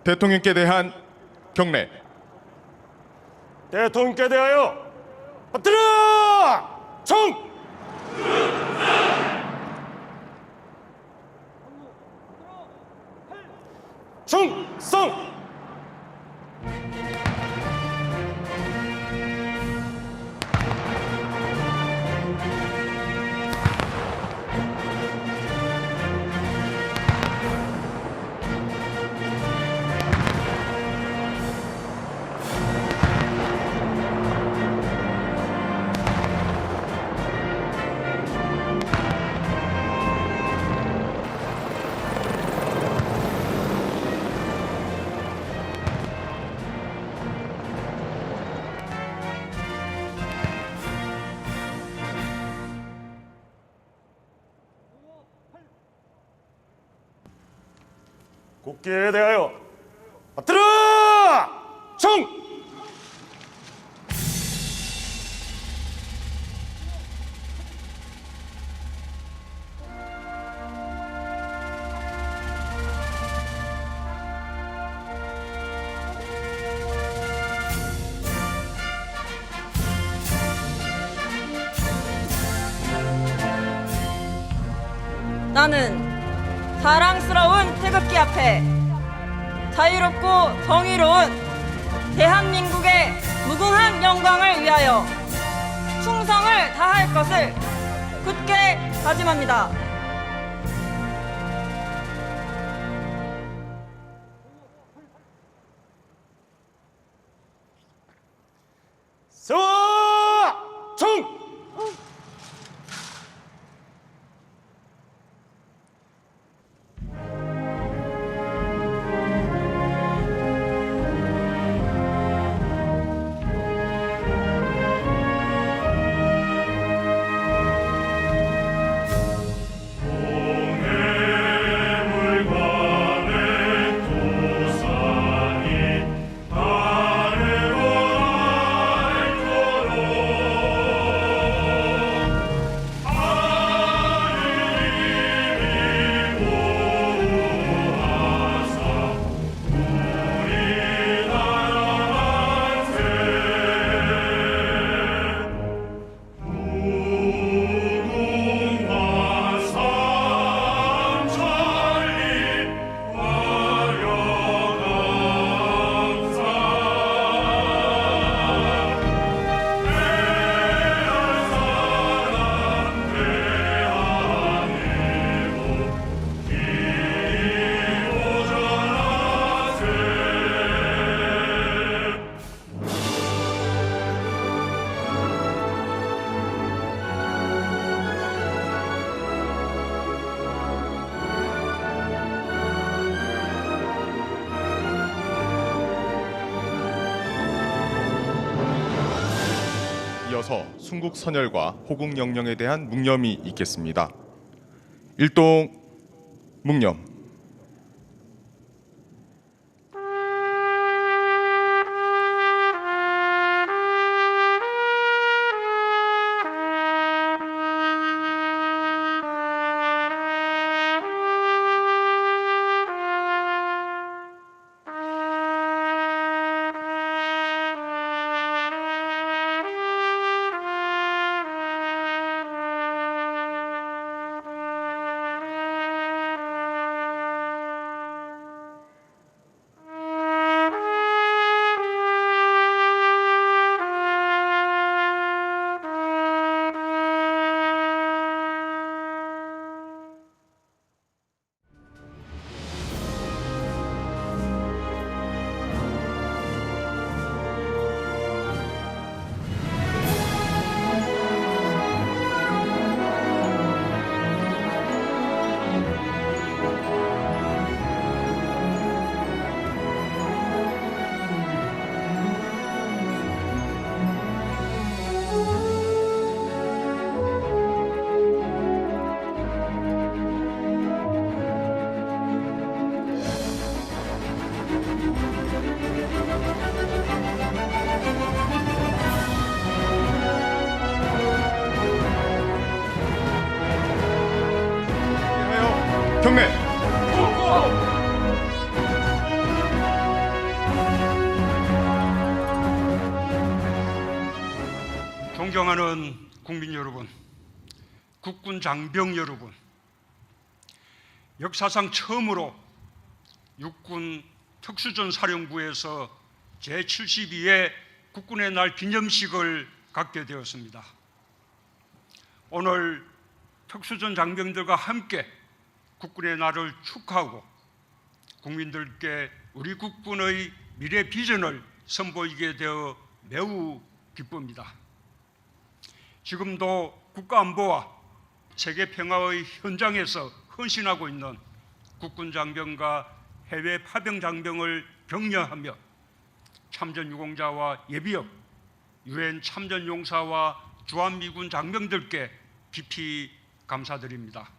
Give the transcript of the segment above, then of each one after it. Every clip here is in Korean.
대통령께 대한 경례. 대통령께 대하여 엎드려! 총! 충성! 국기에 대하여 엎드려! 총! 나는 사랑스러운 태극기 앞에 자유롭고 정의로운 대한민국의 무궁한 영광을 위하여 충성을 다할 것을 굳게 다짐합니다. 세워! 총! 이어서 순국 선열과 호국 영령에 대한 묵념이 있겠습니다. 일동 묵념. 경례. 존경하는 국민 여러분, 국군 장병 여러분, 역사상 처음으로 육군 특수전 사령부에서 제72회 국군의 날 기념식을 갖게 되었습니다. 오늘 특수전 장병들과 함께 국군의 날을 축하하고 국민들께 우리 국군의 미래 비전을 선보이게 되어 매우 기쁩니다. 지금도 국가안보와 세계 평화의 현장에서 헌신하고 있는 국군 장병과 해외 파병 장병을 격려하며 참전 유공자와 예비역, 유엔 참전 용사와 주한미군 장병들께 깊이 감사드립니다.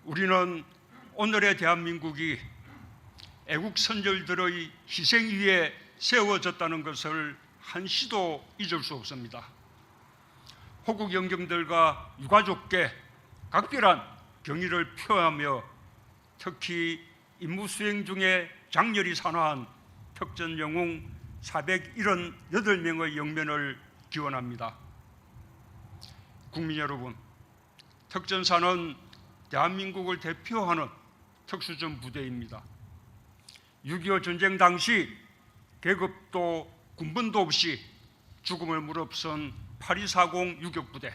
우리는 오늘의 대한민국이 애국 선열들의 희생 위에 세워졌다는 것을 한시도 잊을 수 없습니다. 호국 영경들과 유가족께 각별한 경의를 표하며 특히 임무 수행 중에 장렬히 산화한 특전 영웅 478명의 영면을 기원합니다. 국민 여러분, 특전사는 대한민국을 대표하는 특수전 부대입니다. 6.25 전쟁 당시 계급도 군번도 없이 죽음을 무릅쓴 8240 유격부대,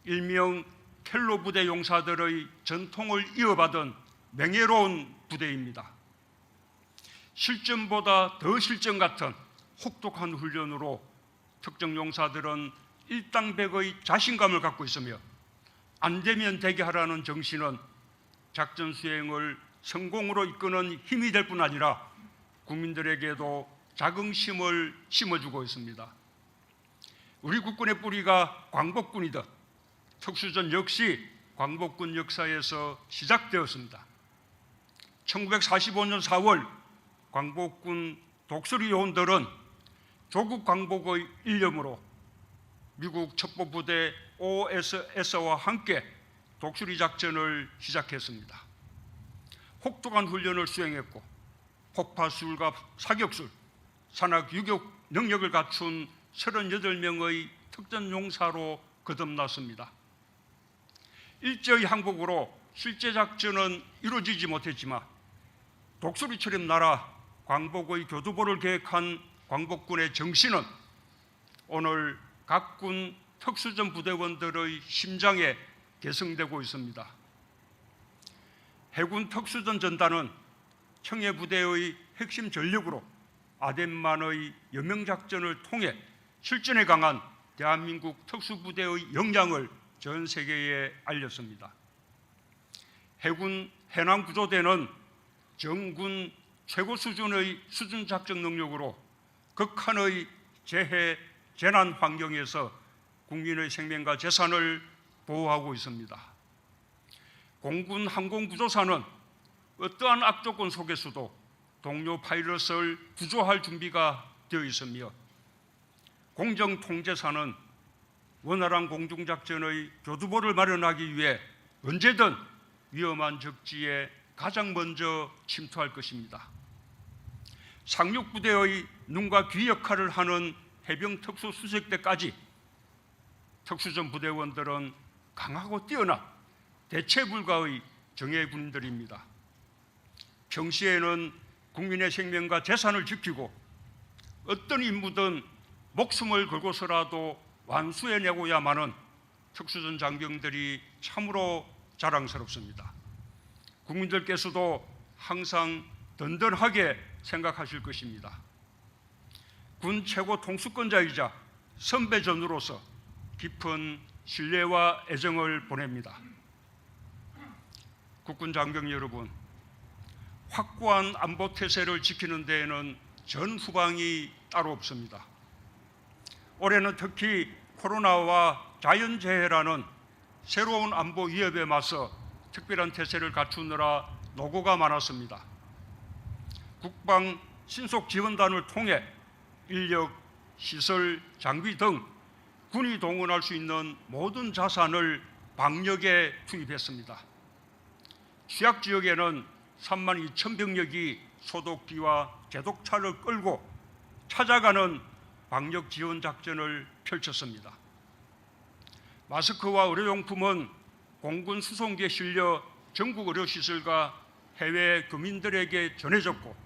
일명 켈로 부대 용사들의 전통을 이어받은 명예로운 부대입니다. 실전보다 더 실전 같은 혹독한 훈련으로 특정 용사들은 일당백의 자신감을 갖고 있으며 안 되면 되게 하라는 정신은 작전 수행을 성공으로 이끄는 힘이 될 뿐 아니라 국민들에게도 자긍심을 심어주고 있습니다. 우리 국군의 뿌리가 광복군이듯 특수전 역시 광복군 역사에서 시작되었습니다. 1945년 4월 광복군 독수리 요원들은 조국 광복의 일념으로 미국 첩보부대 OSS와 함께 독수리 작전을 시작했습니다. 혹독한 훈련을 수행했고 폭파술과 사격술, 산악 유격 능력을 갖춘 38명의 특전 용사로 거듭났습니다. 일제의 항복으로 실제 작전은 이루어지지 못했지만 독수리처럼 날아 광복의 교두보를 계획한 광복군의 정신은 오늘 각군 특수전 부대원들의 심장에 계승되고 있습니다. 해군 특수전 전단은 청해부대의 핵심 전력으로 아덴만의 여명작전을 통해 실전에 강한 대한민국 특수부대의 역량을 전 세계에 알렸습니다. 해군 해남구조대는 정군 최고 수준의 수준작전 능력으로 극한의 재해, 재난 환경에서 국민의 생명과 재산을 보호하고 있습니다. 공군 항공구조사는 어떠한 악조건 속에서도 동료 파일럿을 구조할 준비가 되어 있으며 공정통제사는 원활한 공중작전의 교두보를 마련하기 위해 언제든 위험한 적지에 가장 먼저 침투할 것입니다. 상륙부대의 눈과 귀 역할을 하는 해병특수수색대까지 특수전 부대원들은 강하고 뛰어난 대체 불가의 정예군인들입니다. 평시에는 국민의 생명과 재산을 지키고 어떤 임무든 목숨을 걸고서라도 완수해내고야만은 특수전 장병들이 참으로 자랑스럽습니다. 국민들께서도 항상 든든하게 생각하실 것입니다. 군 최고 통수권자이자 선배전우로서 깊은 신뢰와 애정을 보냅니다. 국군 장병 여러분, 확고한 안보 태세를 지키는 데에는 전 후방이 따로 없습니다. 올해는 특히 코로나와 자연재해라는 새로운 안보 위협에 맞서 특별한 태세를 갖추느라 노고가 많았습니다. 국방 신속지원단을 통해 인력, 시설, 장비 등 군이 동원할 수 있는 모든 자산을 방역에 투입했습니다. 취약지역에는 32,000병력이 소독기와 제독차를 끌고 찾아가는 방역 지원 작전을 펼쳤습니다. 마스크와 의료용품은 공군 수송기에 실려 전국 의료시설과 해외 교민들에게 전해졌고,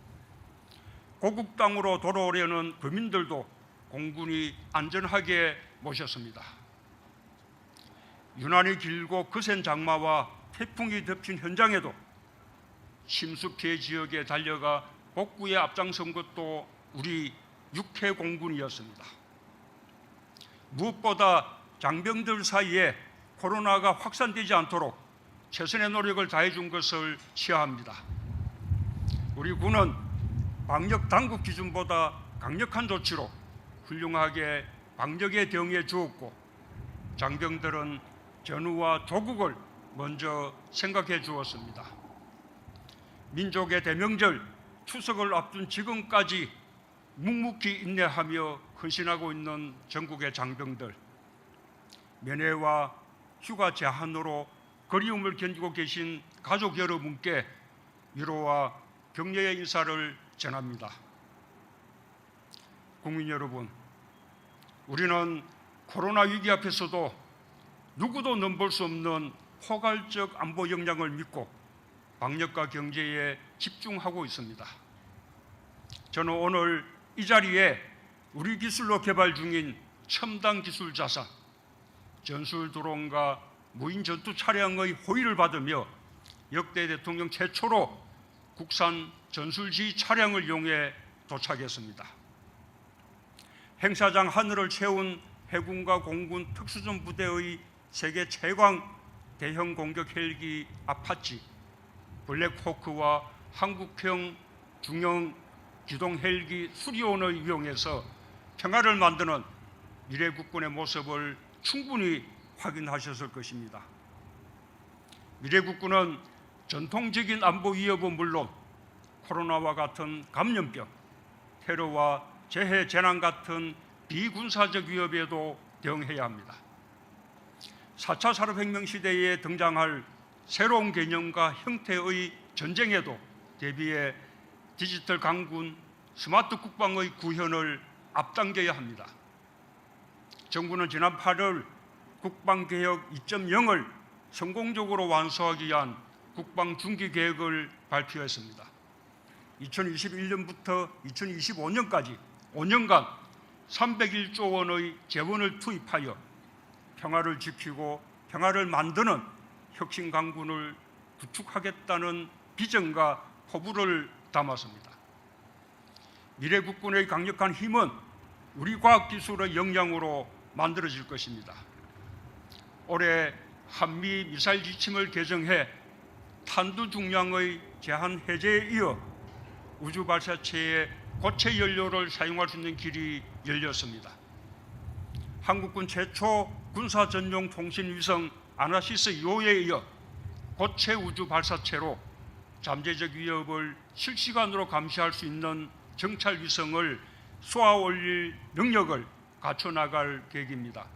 고국 땅으로 돌아오려는 교민들도 공군이 안전하게 모셨습니다. 유난히 길고 거센 장마와 태풍이 덮친 현장에도 침수 피해 지역에 달려가 복구에 앞장선 것도 우리 육해 공군이었습니다. 무엇보다 장병들 사이에 코로나가 확산되지 않도록 최선의 노력을 다해준 것을 시사합니다. 우리 군은 방역 당국 기준보다 강력한 조치로 훌륭하게 방역에 대응해 주었고, 장병들은 전우와 조국을 먼저 생각해 주었습니다. 민족의 대명절 추석을 앞둔 지금까지 묵묵히 인내하며 헌신하고 있는 전국의 장병들, 면회와 휴가 제한으로 그리움을 견디고 계신 가족 여러분께 위로와 격려의 인사를 전합니다. 국민 여러분, 우리는 코로나 위기 앞에서도 누구도 넘볼 수 없는 포괄적 안보 역량을 믿고 방역과 경제에 집중하고 있습니다. 저는 오늘 이 자리에 우리 기술로 개발 중인 첨단 기술 자산, 전술 드론과 무인 전투 차량의 호의를 받으며 역대 대통령 최초로 국산 전술지 차량을 이용해 도착했습니다. 행사장 하늘을 채운 해군과 공군 특수전 부대의 세계 최강 대형 공격 헬기 아파치, 블랙호크와 한국형 중형 기동 헬기 수리온을 이용해서 평화를 만드는 미래 국군의 모습을 충분히 확인하셨을 것입니다. 미래 국군은 전통적인 안보 위협은 물론 코로나와 같은 감염병, 테러와 재해 재난 같은 비군사적 위협에도 대응해야 합니다. 4차 산업혁명 시대에 등장할 새로운 개념과 형태의 전쟁에도 대비해 디지털 강군, 스마트 국방의 구현을 앞당겨야 합니다. 정부는 지난 8월 국방개혁 2.0을 성공적으로 완수하기 위한 국방중기계획을 발표했습니다. 2021년부터 2025년까지 5년간 301조 원의 재원을 투입하여 평화를 지키고 평화를 만드는 혁신 강군을 구축하겠다는 비전과 포부를 담았습니다. 미래 국군의 강력한 힘은 우리 과학기술의 역량으로 만들어질 것입니다. 올해 한미 미사일 지침을 개정해 탄두 중량의 제한 해제에 이어 우주 발사체의 고체 연료를 사용할 수 있는 길이 열렸습니다. 한국군 최초 군사 전용 통신 위성 아나시스 2호에 이어 고체 우주 발사체로 잠재적 위협을 실시간으로 감시할 수 있는 정찰 위성을 쏘아 올릴 능력을 갖춰 나갈 계획입니다.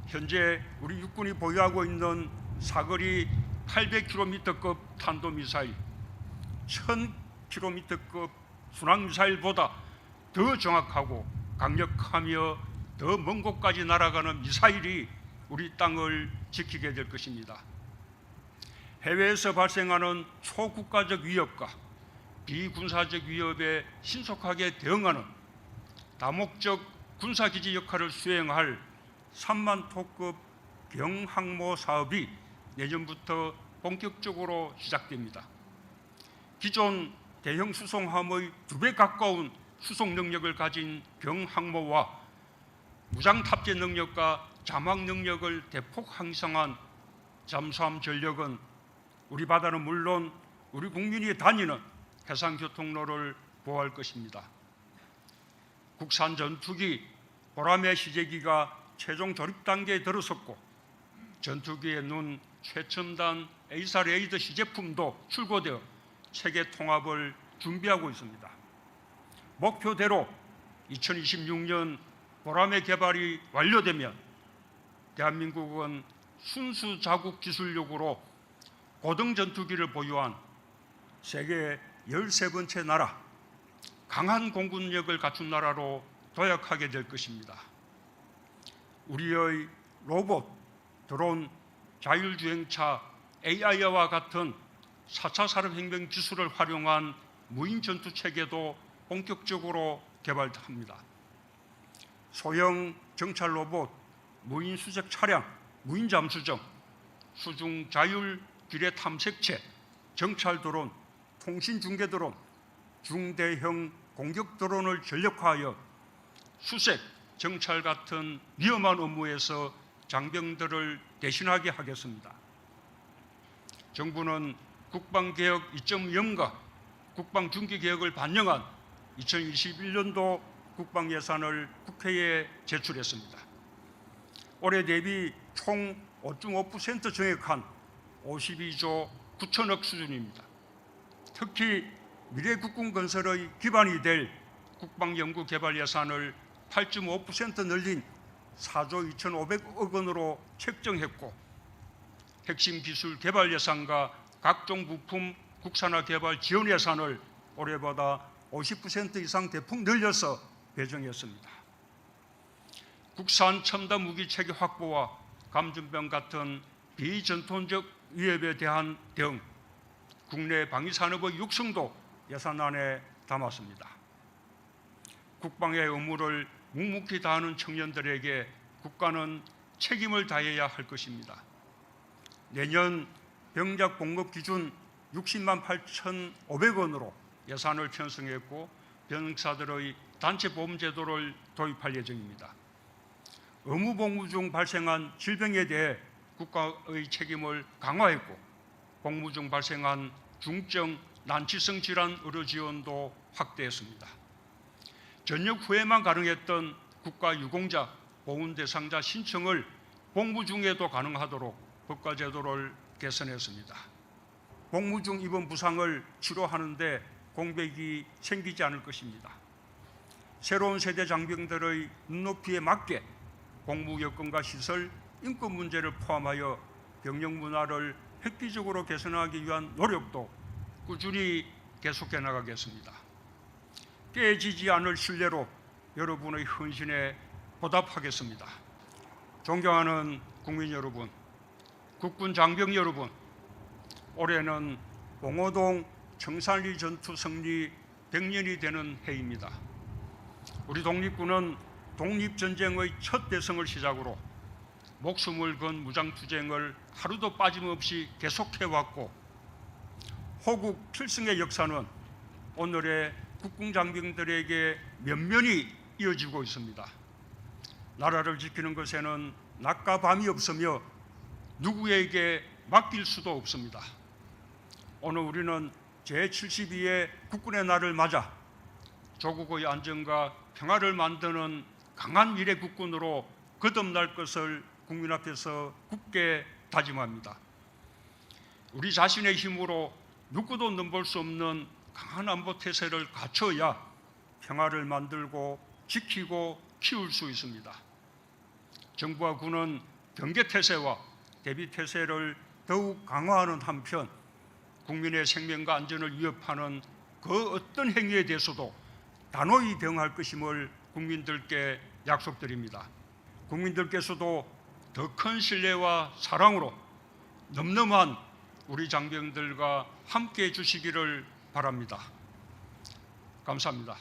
현재 우리 육군이 보유하고 있는 사거리 800km급 탄도미사일, 1000km급 순항미사일보다 더 정확하고 강력하며 더 먼 곳까지 날아가는 미사일이 우리 땅을 지키게 될 것입니다. 해외에서 발생하는 초국가적 위협과 비군사적 위협에 신속하게 대응하는 다목적 군사기지 역할을 수행할 3만 톤급 경항모 사업이 내년부터 본격적으로 시작됩니다. 기존 대형 수송함의 2배 가까운 수송 능력을 가진 경항모와 무장 탑재 능력과 자막 능력을 대폭 향상한 잠수함 전력은 우리 바다는 물론 우리 국민이 다니는 해상교통로를 보호할 것입니다. 국산 전투기 보라매 시제기가 최종 조립 단계에 들어섰고 전투기에 넣은 최첨단 A사 레이더 시제품도 출고되어 체계 통합을 준비하고 있습니다. 목표대로 2026년 보라매 개발이 완료되면 대한민국은 순수 자국 기술력으로 고등 전투기를 보유한 세계 13번째 나라, 강한 공군력을 갖춘 나라로 도약하게 될 것입니다. 우리의 로봇, 드론, 자율주행차, AI와 같은 4차 산업혁명 기술을 활용한 무인 전투체계도 본격적으로 개발합니다. 소형 정찰 로봇, 무인 수색 차량, 무인 잠수정, 수중 자율 기뢰 탐색체, 정찰 드론, 통신 중계 드론, 중대형 공격 드론을 전력화하여 수색, 정찰 같은 위험한 업무에서 장병들을 대신하게 하겠습니다. 정부는 국방개혁 2.0과 국방중기개혁을 반영한 2021년도 국방예산을 국회에 제출했습니다. 올해 대비 총 5.5% 증액한 52조 9천억 수준입니다. 특히 미래국군 건설의 기반이 될 국방연구개발 예산을 8.5% 늘린 4조 2,500억 원으로 책정했고, 핵심 기술 개발 예산과 각종 부품 국산화 개발 지원 예산을 올해보다 50% 이상 대폭 늘려서 배정했습니다. 국산 첨단 무기 체계 확보와 감전병 같은 비전통적 위협에 대한 대응, 국내 방위 산업의 육성도 예산안에 담았습니다. 국방의 의무를 묵묵히 다하는 청년들에게 국가는 책임을 다해야 할 것입니다. 내년 병작 공급 기준 60만 8,500원으로 예산을 편성했고, 병사들의 단체 보험 제도를 도입할 예정입니다. 의무 복무 중 발생한 질병에 대해 국가의 책임을 강화했고, 복무 중 발생한 중증 난치성 질환 의료 지원도 확대했습니다. 전역 후에만 가능했던 국가 유공자, 보훈 대상자 신청을 복무 중에도 가능하도록 법과 제도를 개선했습니다. 복무 중 입은 부상을 치료하는데 공백이 생기지 않을 것입니다. 새로운 세대 장병들의 눈높이에 맞게 복무 여건과 시설, 인권 문제를 포함하여 병력 문화를 획기적으로 개선하기 위한 노력도 꾸준히 계속해 나가겠습니다. 깨지지 않을 신뢰로 여러분의 헌신에 보답하겠습니다. 존경하는 국민 여러분, 국군 장병 여러분, 올해는 봉오동 청산리 전투 승리 100년이 되는 해입니다. 우리 독립군은 독립전쟁의 첫 대성을 시작으로 목숨을 건 무장투쟁을 하루도 빠짐없이 계속해왔고, 호국 필승의 역사는 오늘의 국군 장병들에게 면면히 이어지고 있습니다. 나라를 지키는 것에는 낮과 밤이 없으며 누구에게 맡길 수도 없습니다. 오늘 우리는 제72회 국군의 날을 맞아 조국의 안정과 평화를 만드는 강한 미래 국군으로 거듭날 것을 국민 앞에서 굳게 다짐합니다. 우리 자신의 힘으로 누구도 넘볼 수 없는 강한 안보 태세를 갖춰야 평화를 만들고 지키고 키울 수 있습니다. 정부와 군은 경계 태세와 대비 태세를 더욱 강화하는 한편, 국민의 생명과 안전을 위협하는 그 어떤 행위에 대해서도 단호히 대응할 것임을 국민들께 약속드립니다. 국민들께서도 더 큰 신뢰와 사랑으로 넘넘한 우리 장병들과 함께해 주시기를 바랍니다. 감사합니다.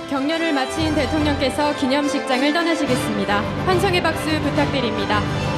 경렬을 마친 대통령께서 기념식장을 떠나시겠습니다. 환성의 박수 부탁드립니다.